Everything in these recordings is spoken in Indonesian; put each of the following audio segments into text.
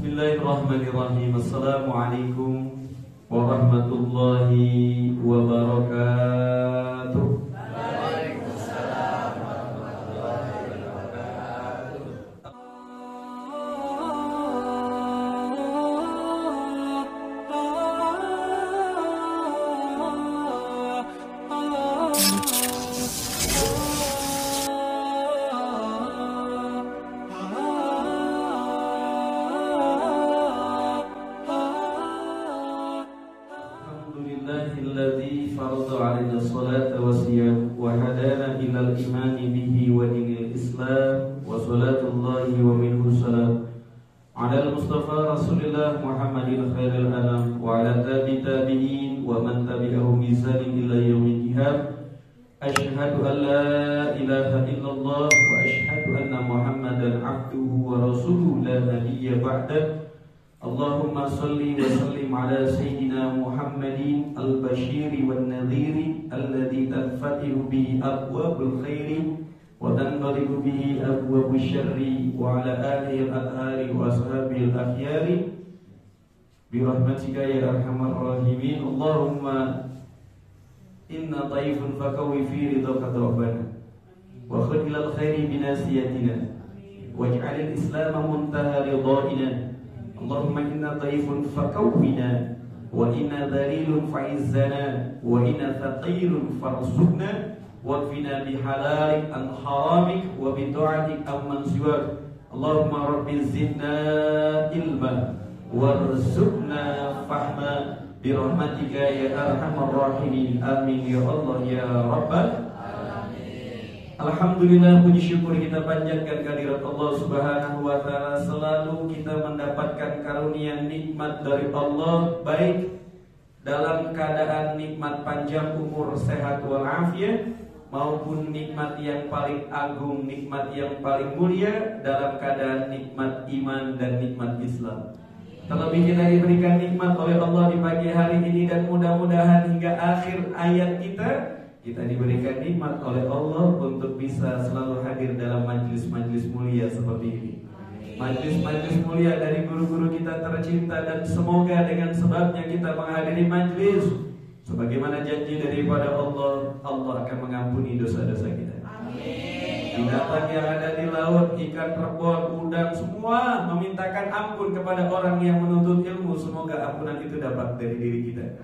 Bismillahirrahmanirrahim. Assalamualaikum warahmatullahi wabarakatuh. Waalaikumsalam warahmatullahi wabarakatuh. Alhamdulillahilladzi farada 'alaina as-salata was-siyam wa hadana ilal imani bihi wa dinil Islam wa salatullahi wa minhu salam ala al-Mustafa Rasulillah Muhammadin khairil anam wa ala tabi'in wa man tabi'ahum bi ihsanin ila yaumil qiyamah. Asyhadu an la ilaha illallah wa asyhadu anna Muhammadan 'abduhu wa rasuluhu la nabiyya ba'da. Allahumma salli wa sallim ala sayyidina Muhammadin al-bashiri wan nadhiri alladhi tanfatihu bihi abwabul khairi wa tanbariku bihi abwabul syarri wa ala alihi al-athari wa ashabihi al-akhyari bi rahmatika ya arhamar rahimin. Allahumma inna taifun fakawi fi ridhaka rabbana wa khudh ilal khairi binasiyatina waj'alil islam muntaha ridhaina. Allahumma inna taifun fakawwina wa inna dhalilun fa'izzana wa inna thaqilun farzuqna wakfina bihalalik an haramik wa bidu'atik amman siwak. Allahumma rabbi zidna ilma warzuqna fahma birahmatika ya arhamar rahimin. Amin ya Allah ya Rabbal. Alhamdulillah, puji syukur kita panjatkan kehadirat Allah Subhanahu wa ta'ala. Selalu kita mendapatkan karunia nikmat dari Allah, baik dalam keadaan nikmat panjang umur, sehat walafiat, maupun nikmat yang paling agung, nikmat yang paling mulia dalam keadaan nikmat iman dan nikmat Islam. Terlebih kita diberikan nikmat oleh Allah di pagi hari ini, dan mudah-mudahan hingga akhir ayat kita diberikan nikmat oleh Allah untuk bisa selalu hadir dalam majlis-majlis mulia seperti ini. Majlis-majlis mulia dari guru-guru kita tercinta, dan semoga dengan sebabnya kita menghadiri majlis, sebagaimana janji daripada Allah, Allah akan mengampuni dosa-dosa kita. Binatang yang ada di laut, ikan, terbon, udang, semua memintakan ampun kepada orang yang menuntut ilmu. Semoga ampunan itu dapat dari diri kita.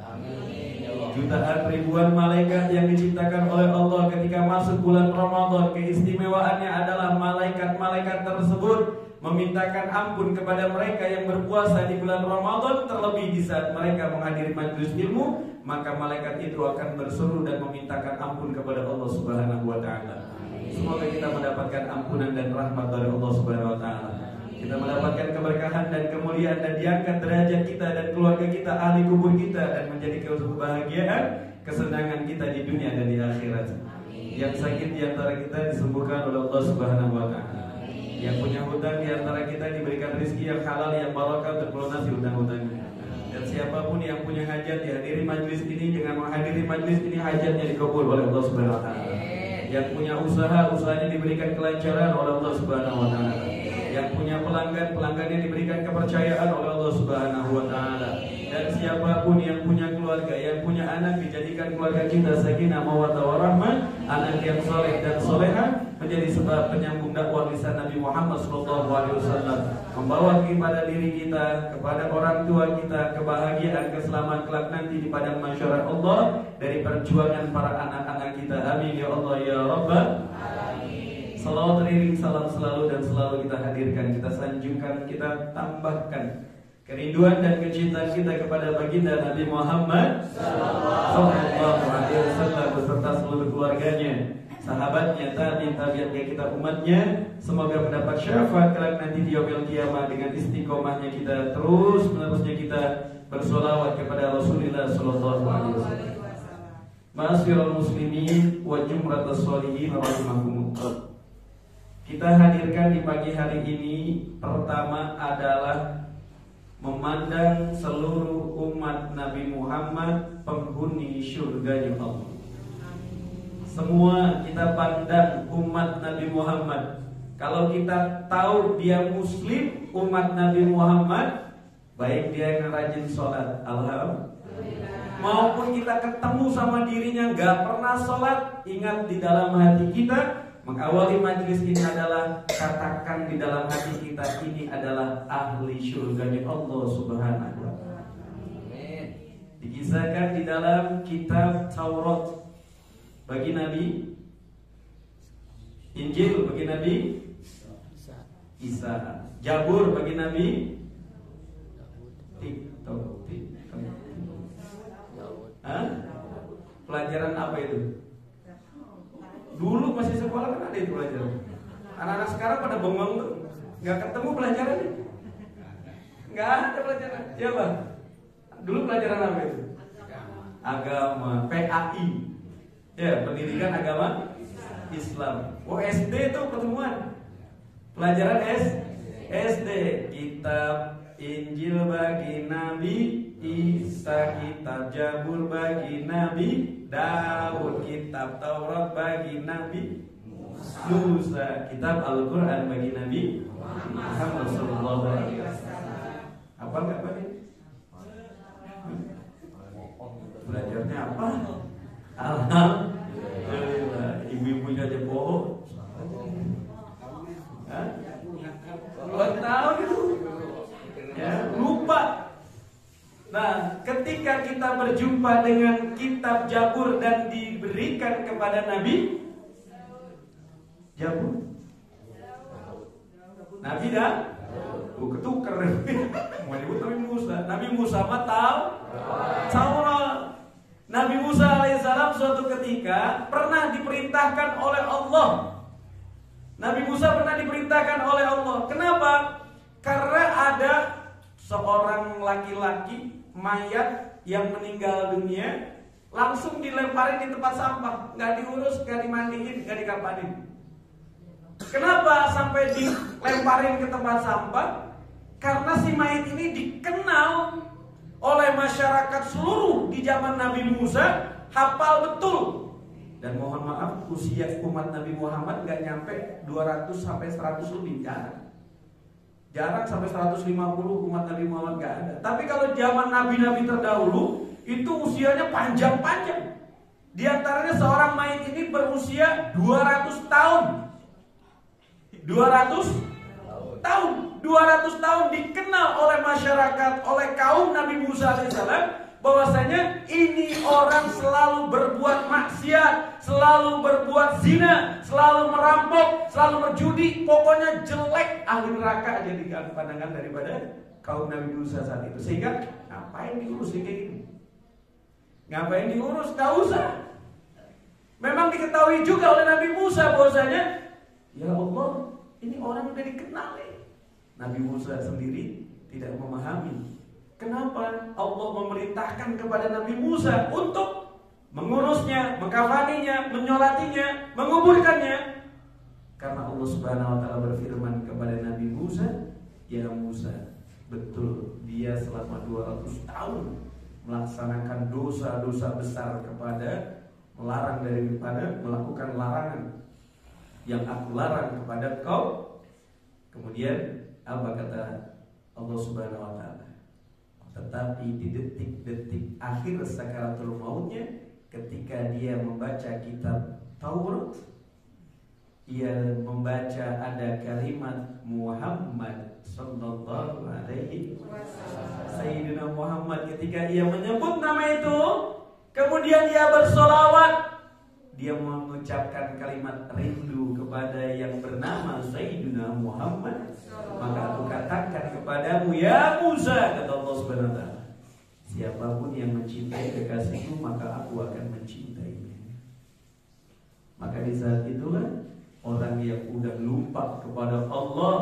Jutaan ribuan malaikat yang diciptakan oleh Allah ketika masuk bulan Ramadan, keistimewaannya adalah malaikat-malaikat tersebut memintakan ampun kepada mereka yang berpuasa di bulan Ramadan. Terlebih di saat mereka menghadiri majelis ilmu, maka malaikat itu akan berseru dan memintakan ampun kepada Allah Subhanahu wa ta'ala. Semoga kita mendapatkan ampunan dan rahmat dari Allah Subhanahu wa ta'ala. Kita mendapatkan keberkahan dan kemuliaan, dan diangkat derajat kita dan keluarga kita, ahli kubur kita, dan menjadi kebahagiaan, kesenangan kita di dunia dan di akhirat. Yang sakit di antara kita disembuhkan oleh Allah Subhanahu wa ta'ala. Yang punya hutang di antara kita diberikan rezeki yang halal, yang barakah untuk melunasi hutang-hutangnya. Dan siapapun yang punya hajat dihadiri majlis ini, dengan menghadiri majlis ini hajatnya dikabul oleh Allah Subhanahu wa ta'ala. Yang punya usaha, usahanya diberikan kelancaran oleh Allah Subhanahu wa ta'ala. Yang punya pelanggan, pelanggannya diberikan kepercayaan oleh Allah Subhanahu wa ta'ala. Dan siapapun yang punya keluarga, yang punya anak, dijadikan keluarga kita sakinah mawaddah warahmah, anak yang soleh dan solehah, menjadi sebab penyambung dakwah lisan Nabi Muhammad SAW, membawa kepada diri kita, kepada orang tua kita, kebahagiaan, keselamatan kelak nanti di padang mahsyar Allah dari perjuangan para anak-anak kita. Amin ya Allah ya Rabbal. Salawat teriring salam selalu dan selalu kita hadirkan, kita sanjungkan, kita tambahkan kerinduan dan kecintaan kita kepada baginda Nabi Muhammad sallallahu alaihi wasallam beserta seluruh keluarganya, sahabatnya, tabi'in kita umatnya. Semoga mendapat syafaat kelak nanti di yaumil qiyamah dengan istiqomahnya kita, terus menerusnya kita bersolawat kepada Rasulullah sallallahu alaihi wasallam. Ma'asyiral muslimin wa jumratus sholihin rahimakumullah. Kita hadirkan di pagi hari ini, pertama adalah memandang seluruh umat Nabi Muhammad penghuni syurganya Allah. Semua kita pandang umat Nabi Muhammad Kalau kita tahu dia muslim, umat Nabi Muhammad, baik dia yang rajin sholat, alhamdulillah, maupun kita ketemu sama dirinya gak pernah sholat, ingat di dalam hati kita, mengawali majlis ini adalah katakan di dalam hati kita, ini adalah ahli syurganya Allah Subhanahu wa ta'ala. Dikisahkan di dalam kitab Taurat bagi Nabi, Injil bagi Nabi Isa, Zabur bagi Nabi Pelajaran apa itu? Dulu masih sekolah kan ada itu pelajaran. Anak-anak sekarang pada bengong tuh, nggak ketemu pelajaran ini. Nggak ada pelajaran. Ya bang. Dulu pelajaran apa itu? Agama, PAI. Ya, pendidikan agama Islam. Oh, SD itu pertemuan. Pelajaran SD. Kitab Injil bagi Nabi Isa, kitab Zabur bagi Nabi Daud, kitab Taurat bagi Nabi Musa, kitab Al-Quran bagi Nabi Muhammad sallallahu alaihi wasallam. Apa enggak Pak? Belajarnya apa? Alhamdulillah. Ibu-ibunya aja bohong. Buat tahu itu. Ya, lupa. Nah, ketika kita berjumpa dengan kitab Zabur dan diberikan kepada Nabi Zabur, Nabi dah ketuker. Mau nyebut Nabi Musa. Nabi Musa mah tahu Taurat. Nabi Musa alaihissalam suatu ketika pernah diperintahkan oleh Allah. Nabi Musa pernah diperintahkan oleh Allah. Kenapa? Karena ada seorang laki-laki mayat yang meninggal dunia langsung dilemparin di tempat sampah, nggak diurus, nggak dimandiin, nggak dikapanin. Kenapa sampai dilemparin ke tempat sampah? Karena si mayat ini dikenal oleh masyarakat seluruh di zaman Nabi Musa, hafal betul. Dan mohon maaf, usia umat Nabi Muhammad nggak nyampe 200 sampai 100 lebih, jarang sampai 150 umat Nabi Muhammad gak ada. Tapi kalau zaman nabi-nabi terdahulu itu usianya panjang-panjang. Di antaranya seorang mayit ini berusia 200 tahun. 200 tahun. 200 tahun dikenal oleh masyarakat, oleh kaum Nabi Musa alaihissalam, bahwasanya ini orang selalu berbuat maksiat, selalu berbuat zina, selalu merampok, selalu berjudi, pokoknya jelek, ahli neraka aja di pandangan daripada kaum Nabi Musa saat itu. Sehingga ngapain diurus kayak gini? Ngapain diurus? Gak usah. Memang diketahui juga oleh Nabi Musa bahwasanya, ya Allah, ini orang udah dikenal. Nabi Musa sendiri tidak memahami kenapa Allah memerintahkan kepada Nabi Musa untuk mengurusnya, mengkafaninya, menyolatinya, menguburkannya. Karena Allah Subhanahu wa ta'ala berfirman kepada Nabi Musa, ya Musa, betul dia selama 200 tahun melaksanakan dosa-dosa besar kepada melarang daripada melakukan larangan yang aku larang kepada kau. Kemudian apa kata Allah Subhanahu wa ta'ala? Tetapi di detik-detik akhir sakaratul mautnya, ketika dia membaca kitab Taurat, ia membaca ada kalimat Muhammad sallallahu alaihi wasallam, Sayyidina Muhammad. Ketika ia menyebut nama itu, kemudian ia bersolawat, dia mengucapkan kalimat rindu kepada yang bernama Sayyidina Muhammad. Maka aku katakan kepadamu, ya Musa, kata Allah Subhanahu wa ta'ala, siapapun yang mencintai kekasihku, maka aku akan mencintainya. Maka di saat itulah orang yang udah lupa kepada Allah,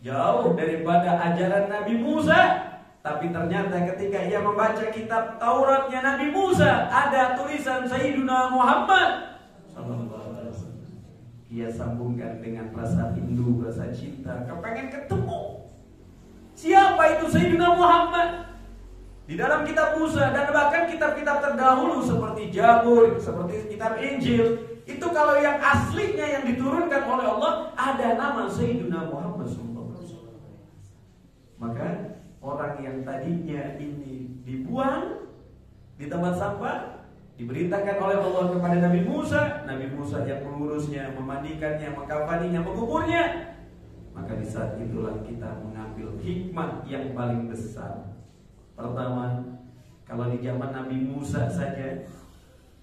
jauh daripada ajaran Nabi Musa, tapi ternyata ketika ia membaca kitab Tauratnya Nabi Musa, ada tulisan Sayyidina Muhammad, ia sambungkan dengan rasa rindu, rasa cinta, kepengen ketemu. Siapa itu Sayyidina Muhammad? Di dalam kitab Musa dan bahkan kitab-kitab terdahulu seperti Zabur, seperti kitab Injil, itu kalau yang aslinya yang diturunkan oleh Allah ada nama Sayyidina Muhammad SAW. Maka orang yang tadinya ini dibuang di tempat sampah diberitakan oleh Allah kepada Nabi Musa yang mengurusnya, memandikannya, mengkafaninya, menguburnya. Maka di saat itulah kita mengambil hikmah yang paling besar. Pertama, kalau di zaman Nabi Musa saja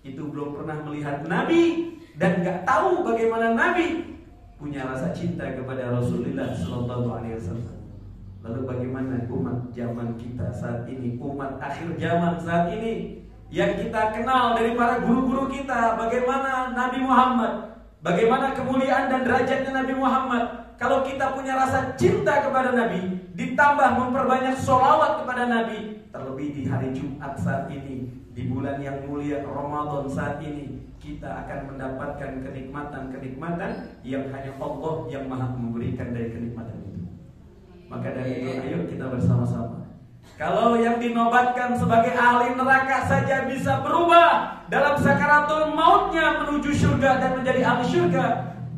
itu belum pernah melihat Nabi dan gak tahu bagaimana Nabi punya rasa cinta kepada Rasulullah SAW. Lalu bagaimana umat zaman kita saat ini, umat akhir zaman saat ini, yang kita kenal dari para guru-guru kita, bagaimana Nabi Muhammad, bagaimana kemuliaan dan derajatnya Nabi Muhammad. Kalau kita punya rasa cinta kepada Nabi, ditambah memperbanyak sholawat kepada Nabi, terlebih di hari Jumat saat ini, di bulan yang mulia Ramadan saat ini, kita akan mendapatkan kenikmatan-kenikmatan yang hanya Allah yang maha memberikan dari kenikmatan itu. Maka dari itu ayo kita bersama-sama. Kalau yang dinobatkan sebagai ahli neraka saja bisa berubah dalam sakaratul mautnya menuju surga dan menjadi ahli surga,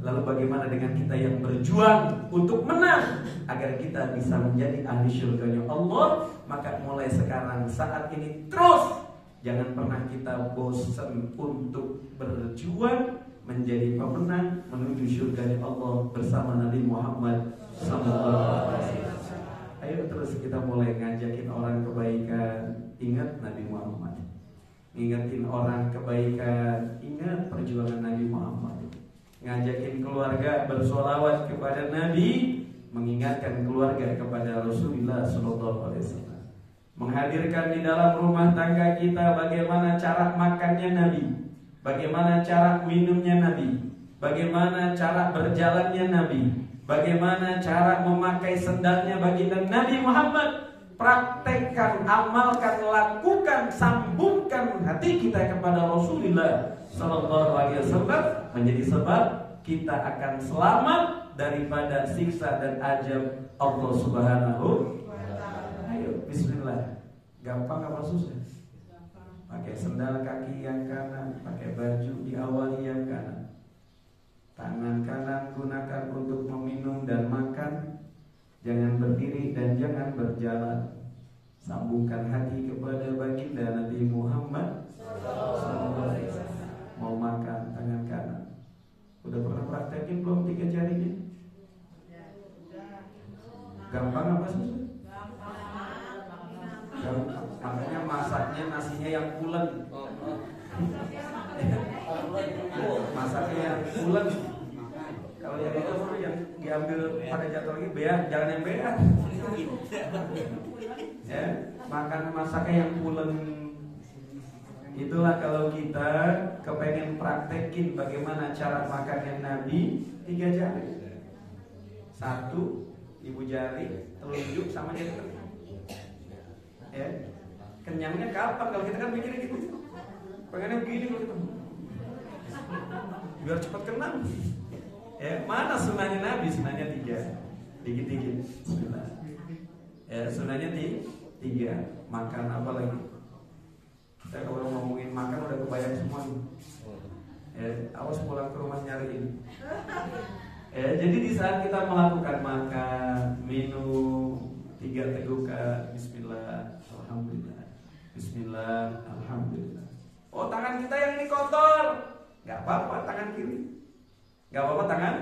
lalu bagaimana dengan kita yang berjuang untuk menang agar kita bisa menjadi ahli surganya Allah? Maka mulai sekarang saat ini terus jangan pernah kita bosan untuk berjuang menjadi pemenang menuju surganya Allah bersama Nabi Muhammad SAW. Ayo terus kita mulai ngajakin orang kebaikan, ingat Nabi Muhammad. Ingatin orang kebaikan, ingat perjuangan Nabi Muhammad. Ngajakin keluarga bersolawat kepada Nabi, mengingatkan keluarga kepada Rasulullah SAW. Menghadirkan di dalam rumah tangga kita bagaimana cara makannya Nabi, bagaimana cara minumnya Nabi, bagaimana cara berjalannya Nabi, bagaimana cara memakai sendalnya baginda Nabi Muhammad. Praktekkan, amalkan, lakukan, sambungkan hati kita kepada Rasulullah SAW menjadi sebab kita akan selamat daripada siksa dan azab Allah Subhanahu. Ayo bismillah. Gampang apa susah? Pakai sendal kaki yang kanan, pakai baju diawali yang kanan. Tangan kanan gunakan untuk meminum dan makan. Jangan berdiri dan jangan berjalan. Sambungkan hati kepada baginda Nabi Muhammad SAW. Mau makan tangan kanan. Udah pernah praktekin belum 3 jarinya? Gampang apa susah? Gampang. Makanya masaknya nasinya yang pulen. Masaknya yang pulen. Kalau yang itu yang diambil pada jatuh lagi jangan yang bea. Ya, makan masaknya yang pulen. Itulah kalau kita kepengen praktekin bagaimana cara makannya Nabi, 3 jari. 1 ibu jari, telunjuk sama jari. Ya. Kenyangnya kapan? Kalau kita kan mikirnya gitu. Pengennya begini kalau kita. Biar cepat kenyang. Ya, mana sunahnya Nabi? Sunahnya 3. Dikit-dikit. Bismillah. Ya, sunahnya 3. Makan apa lagi? Kita kalau ngomongin makan udah kebayang semua nih. Ya, awas pulang ke rumah nyariin. Ya, jadi di saat kita melakukan makan, minum, 3 tegukan, bismillah, alhamdulillah. Bismillah, alhamdulillah. Oh, tangan kita yang ini kotor. Gak apa-apa tangan kiri. Gak apa-apa tangan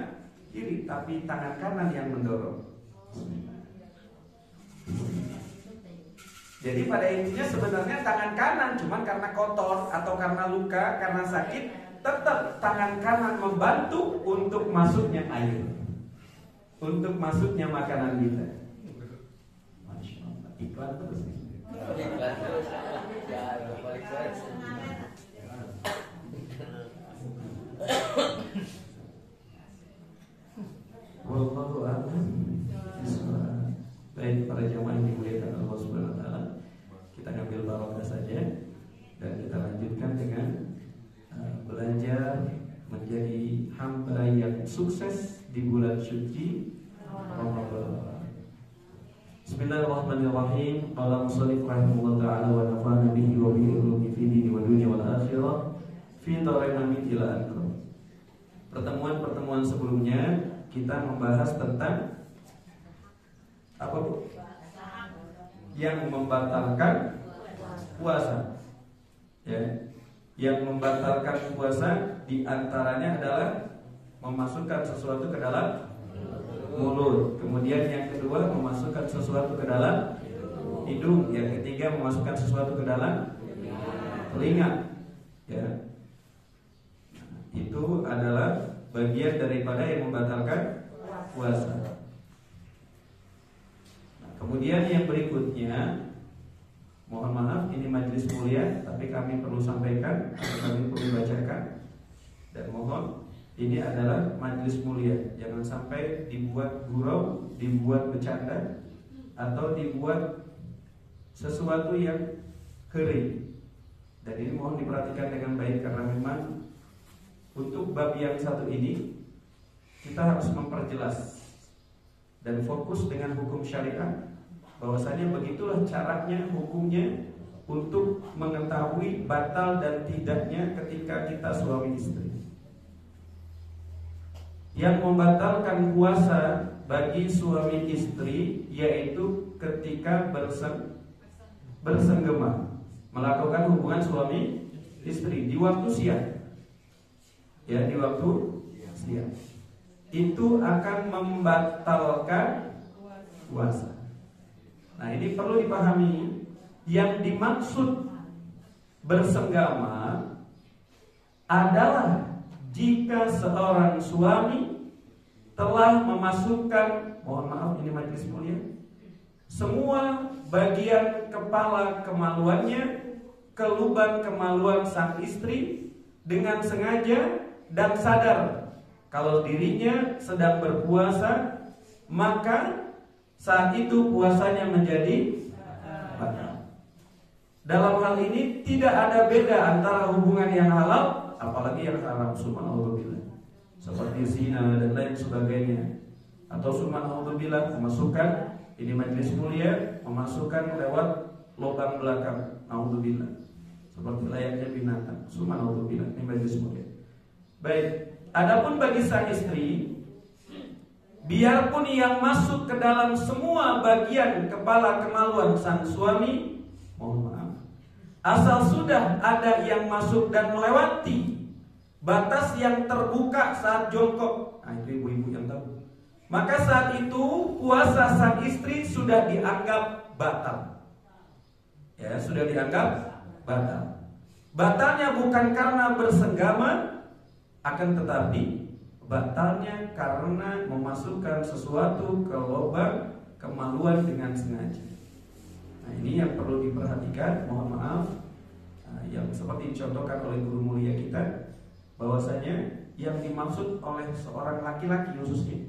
kiri, tapi tangan kanan yang mendorong. Jadi pada intinya sebenarnya tangan kanan, cuman karena kotor atau karena luka, karena sakit, tetap tangan kanan membantu untuk masuknya air, untuk masuknya makanan kita. Masya Allah, iklan terus nih. Iklan terus. Ya, balik terus. Wallahu a'lam. Baik para jamaah yang dimuliakan Allah Subhanahu wa taala, kita ngambil barokah saja dan kita lanjutkan dengan belajar menjadi hamba yang sukses di bulan suci Ramadan. Bismillahirrahmanirrahim. Qala musannif rahimahullah taala wa nafa'ana bihi wa bihi ulumi fi dini wa dunya wal akhirah fi dharain amin ila akhir. Pertemuan-pertemuan pertemuan sebelumnya kita membahas tentang apa Bu? Yang membatalkan puasa. Ya. Yang membatalkan puasa diantaranya adalah memasukkan sesuatu ke dalam mulut. Kemudian yang kedua memasukkan sesuatu ke dalam hidung. Yang ketiga memasukkan sesuatu ke dalam telinga. Ya. Itu adalah bagian daripada yang membatalkan puasa. Nah, kemudian yang berikutnya, mohon maaf ini majelis mulia, tapi kami perlu sampaikan atau kami perlu bacakan. Dan mohon ini adalah majelis mulia, jangan sampai dibuat gurau, dibuat bercanda, atau dibuat sesuatu yang kering. Dan ini mohon diperhatikan dengan baik karena memang untuk bab yang satu ini kita harus memperjelas dan fokus dengan hukum syariat, bahwasanya begitulah caranya hukumnya untuk mengetahui batal dan tidaknya ketika kita suami istri. Yang membatalkan puasa bagi suami istri yaitu ketika bersenggema, melakukan hubungan suami istri di waktu siang. Ya, di waktu siang. Itu akan membatalkan puasa. Nah, ini perlu dipahami, yang dimaksud bersenggama adalah jika seorang suami telah memasukkan, mohon maaf ini majelis mulia, semua bagian kepala kemaluannya ke lubang kemaluan sang istri dengan sengaja dan sadar kalau dirinya sedang berpuasa, maka saat itu puasanya menjadi batal. Dalam hal ini tidak ada beda antara hubungan yang halal apalagi yang haram, subhanallah, seperti zina dan lain sebagainya. Atau subhanallah memasukkan, ini majelis mulia, memasukkan lewat lubang belakang, naudzubillah, seperti layaknya binatang, subhanallah, ini majelis mulia. Baik, adapun bagi sang istri, biarpun yang masuk ke dalam semua bagian kepala kemaluan sang suami, mohon maaf, asal sudah ada yang masuk dan melewati batas yang terbuka saat jongkok, nah itu ibu-ibu yang tahu, maka saat itu puasa sang istri sudah dianggap batal. Ya, sudah dianggap batal. Batalnya bukan karena bersenggama, akan tetapi batalnya karena memasukkan sesuatu ke lubang kemaluan dengan sengaja. Nah, ini yang perlu diperhatikan, mohon maaf, yang seperti dicontohkan oleh guru mulia kita, bahwasanya yang dimaksud oleh seorang laki-laki khususnya,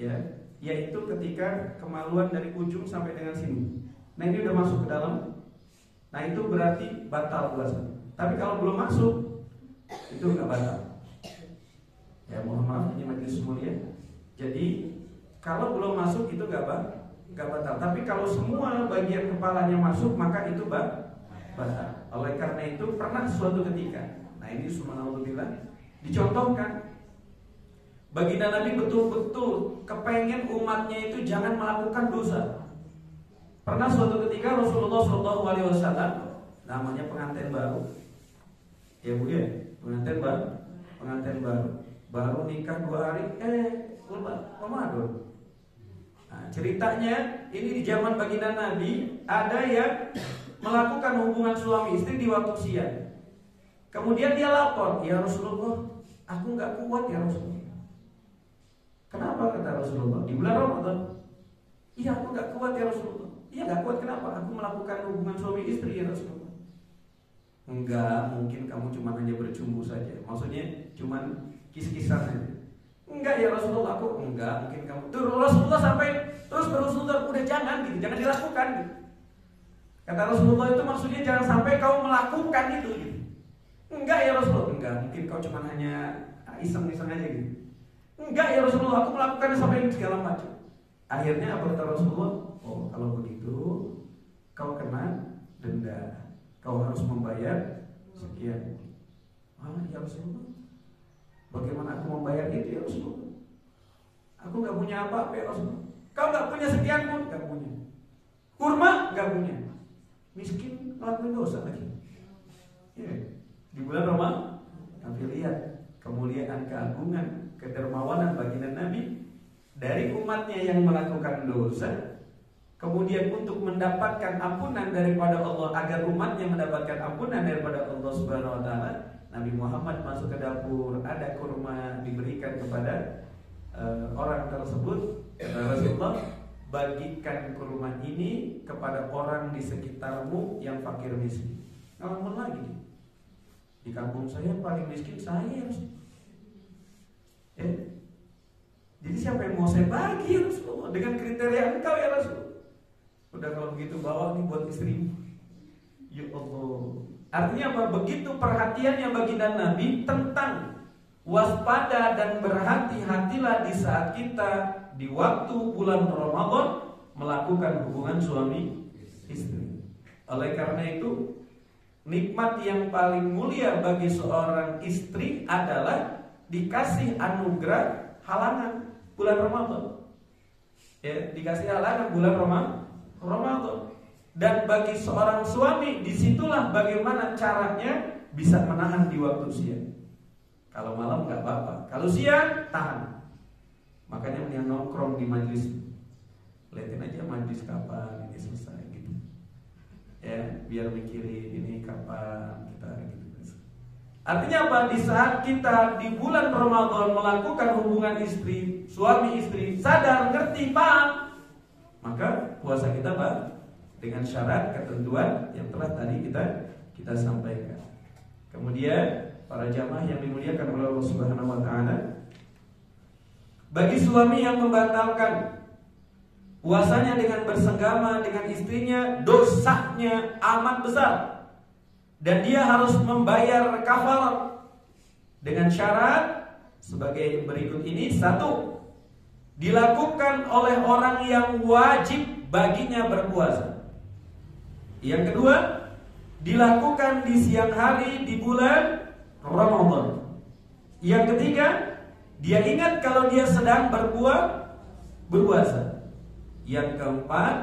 ya, yaitu ketika kemaluan dari ujung sampai dengan sini. Nah, ini udah masuk ke dalam. Nah, itu berarti batal puasa. Tapi kalau belum masuk, itu nggak batal. Ya, mohon maaf ini majelis mulia. Jadi kalau belum masuk itu nggak batal. Tapi kalau semua bagian kepalanya masuk, maka itu batal. Oleh karena itu pernah suatu ketika, nah ini subhanallah dicontohkan, baginda Nabi betul-betul kepengen umatnya itu jangan melakukan dosa. Pernah suatu ketika Rasulullah SAW, namanya pengantin baru, ya Bu ya, pengantin baru nikah 2 hari, Ramadan. Nah, ceritanya ini di zaman baginda Nabi ada yang melakukan hubungan suami istri di waktu siang. Kemudian dia lapor, ya Rasulullah, aku nggak kuat ya Rasulullah. Kenapa kata Rasulullah? Di bulan Ramadan. Iya, aku nggak kuat ya Rasulullah. Iya, nggak kuat kenapa? Aku melakukan hubungan suami istri ya Rasulullah. Enggak, mungkin kamu cuma hanya bercumbu saja. Maksudnya cuma kis-kisan aja. Enggak ya Rasulullah, aku enggak, mungkin kamu. Terus Rasulullah sampai terus Rasulullah udah jangan gitu, jangan dilakukan gitu. Kata Rasulullah itu maksudnya jangan sampai kau melakukan itu gitu. Enggak ya Rasulullah, enggak, mungkin kau cuma hanya iseng-iseng aja gitu. Enggak ya Rasulullah, aku melakukannya sampai segala macam. Akhirnya apa kata Rasulullah? Oh, kalau begitu kau kena denda. Kau harus membayar sekian. Ah, ya Rasulullah, bagaimana aku membayar itu ya Rasulullah. Aku nggak punya apa-apa ya Rasulullah. Kau nggak punya sekian pun, nggak punya. Kurma nggak punya. Miskin ngelakuin dosa lagi. Ya. Di bulan Ramadan, tapi lihat kemuliaan, keagungan, kedermawanan baginda Nabi dari umatnya yang melakukan dosa. Kemudian untuk mendapatkan ampunan daripada Allah, agar umatnya mendapatkan ampunan daripada Allah Subhanahu wa taala, Nabi Muhammad masuk ke dapur, ada kurma diberikan kepada orang tersebut. Kata Rasulullah, bagikan kurma ini kepada orang di sekitarmu yang fakir miskin. Ngalamun lagi nih. Di kampung saya paling miskin saya. Jadi siapa yang mau saya bagi ya Rasulullah, dengan kriteria engkau ya Rasul. Udah kalau begitu bawa nih buat istri. Ya Allah. Artinya apa? Begitu perhatiannya baginda Nabi tentang waspada dan berhati-hatilah di saat kita di waktu bulan Ramadan melakukan hubungan suami istri. Oleh karena itu, nikmat yang paling mulia bagi seorang istri adalah dikasih anugerah halangan bulan Ramadan. Ya, dikasih halangan bulan Ramadan. Dan bagi seorang suami, disitulah bagaimana caranya bisa menahan di waktu siang. Kalau malam nggak apa-apa, kalau siang tahan. Makanya mendingan nongkrong di majlis. Lihatin aja majlis kapan ini selesai gitu. Ya, biar mikirin ini kapan kita gitu. Artinya apa? Di saat kita di bulan Ramadan melakukan hubungan istri, suami istri, sadar, ngerti, paham, maka puasa kita dengan syarat ketentuan yang telah tadi kita sampaikan. Kemudian para jamaah yang dimuliakan oleh Allah Subhanahu wa taala, bagi suami yang membatalkan puasanya dengan bersenggama dengan istrinya, dosanya amat besar dan dia harus membayar kafarat dengan syarat sebagai berikut ini. 1. Dilakukan oleh orang yang wajib baginya berpuasa. Yang kedua, dilakukan di siang hari di bulan Ramadan. Yang ketiga, dia ingat kalau dia sedang berpuasa. Yang keempat,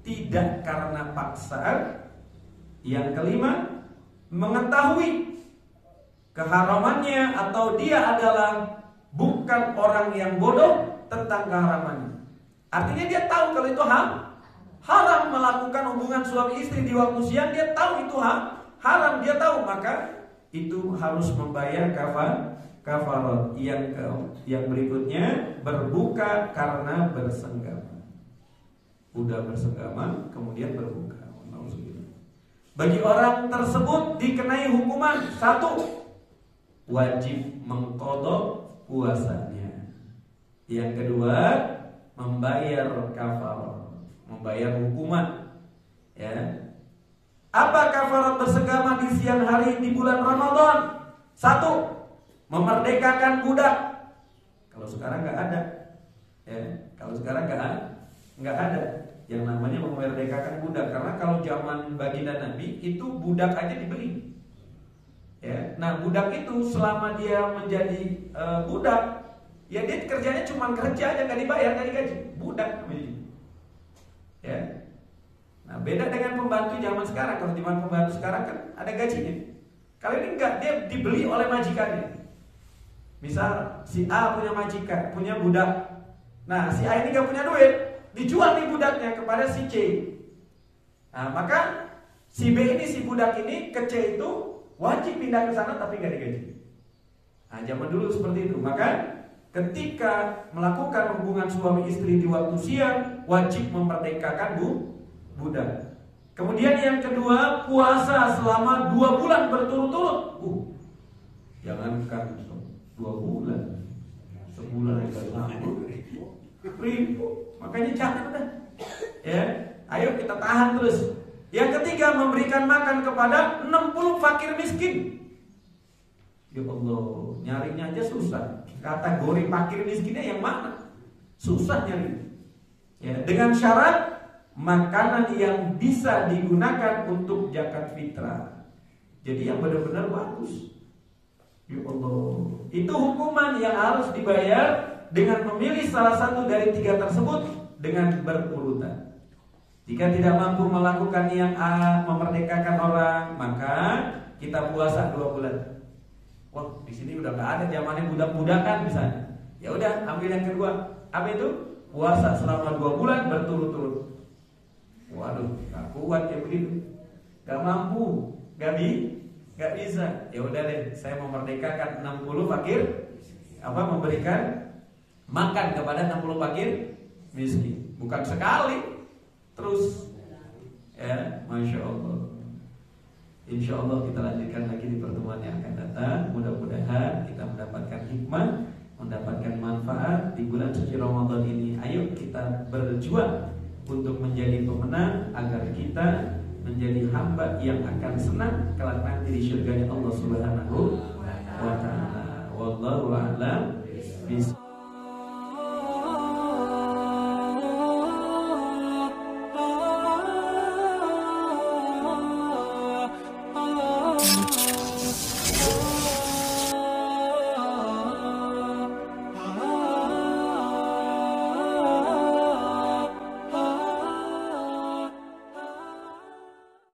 tidak karena paksaan. Yang kelima, mengetahui keharamannya atau dia adalah bukan orang yang bodoh tentang keharamannya. Artinya dia tahu kalau itu haram melakukan hubungan suami istri di waktu siang. Dia tahu itu haram, dia tahu, maka itu harus membayar kafarat. Yang berikutnya, berbuka karena bersenggama. Udah bersenggama kemudian berbuka. Bagi orang tersebut dikenai hukuman. 1. Wajib mengqadha puasanya. Yang kedua, membayar kafarat, membayar hukuman. Ya. Apa kafarat bersenggama di siang hari di bulan Ramadan? 1. Memerdekakan budak. Kalau sekarang nggak ada. Ya. Kalau sekarang nggak ada yang namanya memerdekakan budak. Karena kalau zaman baginda Nabi itu budak aja dibeli. Ya. Nah, budak itu selama dia menjadi budak, ya dia kerjanya cuma kerja aja, nggak dibayar, nggak digaji. Budak namanya. Ya. Nah, beda dengan pembantu zaman sekarang. Kalau zaman pembantu sekarang kan ada gajinya. Kalau ini enggak, dia dibeli oleh majikannya. Misal si A punya majikan, punya budak. Nah, si A ini nggak punya duit, dijual nih budaknya kepada si C. Nah, maka si B ini, si budak ini ke C itu wajib pindah ke sana tapi nggak digaji. Nah, zaman dulu seperti itu. Maka ketika melakukan hubungan suami istri di waktu siang, wajib memerdekakan budak. Kemudian yang kedua, puasa selama 2 bulan berturut-turut. Jangankan 2 bulan, sebulan aja ribu. Makanya jangan dah. Ya, ayo kita tahan terus. Yang ketiga, memberikan makan kepada 60 fakir miskin. Ya Allah, nyarinya aja susah. Kategori fakir miskinnya yang mana? Susah nyari. Ya, dengan syarat makanan yang bisa digunakan untuk zakat fitrah. Jadi yang benar-benar bagus. Ya Allah. Itu hukuman yang harus dibayar dengan memilih salah satu dari 3 tersebut dengan berurutan. Jika tidak mampu melakukan yang A, memerdekakan orang, maka kita puasa 2 bulan. Wah, di sini udah nggak ada zamannya budak-budakan misalnya. Ya udah, ambil yang kedua. Apa itu? Puasa selama 2 bulan berturut-turut. Waduh, nggak kuat ya begitu. Nggak mampu, nggak bisa. Ya udah deh, saya memerdekakan 60 fakir, memberikan makan kepada 60 fakir miskin. Bukan sekali, terus. Ya, Masya Allah. Insya Allah kita lanjutkan lagi di pertemuan yang akan datang. Mudah-mudahan kita mendapatkan hikmah, mendapatkan manfaat di bulan suci Ramadan ini. Ayo kita berjuang untuk menjadi pemenang agar kita menjadi hamba yang akan senang kelak nanti di surganya Allah Subhanahu wa ta'ala. Wallahu a'lam bishawab.